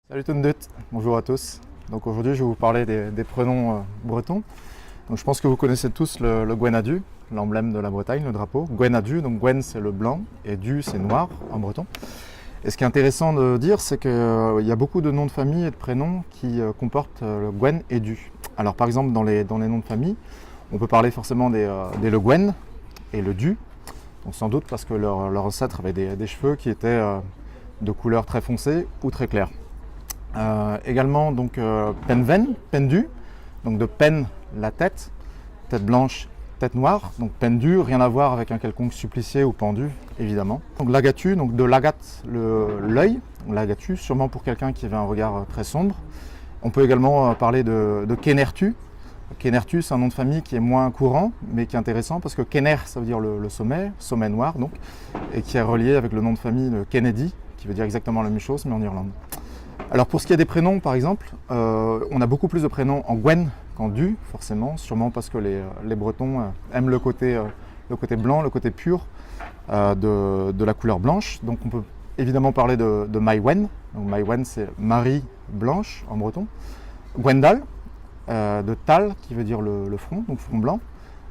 Salut Tundut, bonjour à tous. Donc aujourd'hui je vais vous parler des prénoms bretons. Donc je pense que vous connaissez tous le Gwenadu, l'emblème de la Bretagne, le drapeau. Gwenadu, donc Gwen c'est le blanc et Du c'est noir en breton. Et ce qui est intéressant de dire, c'est qu'il y a beaucoup de noms de famille et de prénoms qui comportent le Gwen et Du. Alors par exemple dans les noms de famille, on peut parler forcément des Le Gwen et le Du. Donc sans doute parce que leurs ancêtres avaient des cheveux qui étaient de couleur très foncée ou très claire. Également donc Penven, Pendu, donc de pen la tête blanche, tête noire, donc pendu, rien à voir avec un quelconque supplicié ou pendu évidemment. Donc Lagatu, donc de Lagat l'œil, Lagatu, sûrement pour quelqu'un qui avait un regard très sombre. On peut également parler de Kenertu. Kenertu, c'est un nom de famille qui est moins courant, mais qui est intéressant parce que Kener, ça veut dire le sommet, sommet noir donc, et qui est relié avec le nom de famille de Kennedy, qui veut dire exactement la même chose, mais en Irlande. Alors pour ce qui est des prénoms par exemple, on a beaucoup plus de prénoms en Gwen qu'en Du, forcément, sûrement parce que les Bretons aiment le côté blanc, le côté pur de la couleur blanche. Donc on peut évidemment parler de Maïwen. Donc Maïwen c'est Marie blanche en breton. Gwendal, de Tal qui veut dire le front, donc front blanc.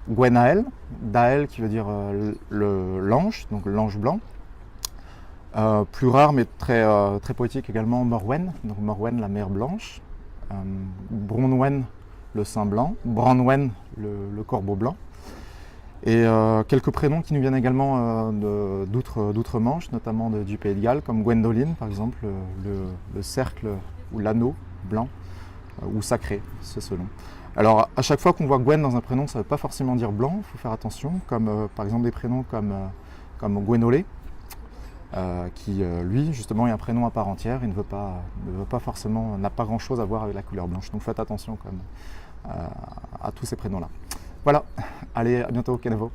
Gwenaël, Daël qui veut dire l'ange, donc l'ange blanc. Plus rare mais très poétique également, Morwen, donc Morwen la mer blanche, Bronwen le sein blanc, Branwen le corbeau blanc, et quelques prénoms qui nous viennent également d'outre-Manche, notamment du Pays de Galles, comme Gwendoline par exemple, le cercle ou l'anneau blanc, ou sacré, c'est selon. Alors à chaque fois qu'on voit Gwen dans un prénom, ça ne veut pas forcément dire blanc, il faut faire attention, comme par exemple des prénoms comme Gwenolé, qui lui justement est un prénom à part entière, il ne veut pas forcément, n'a pas grand chose à voir avec la couleur blanche, donc faites attention quand même à tous ces prénoms là. Voilà, allez à bientôt, Kenavo.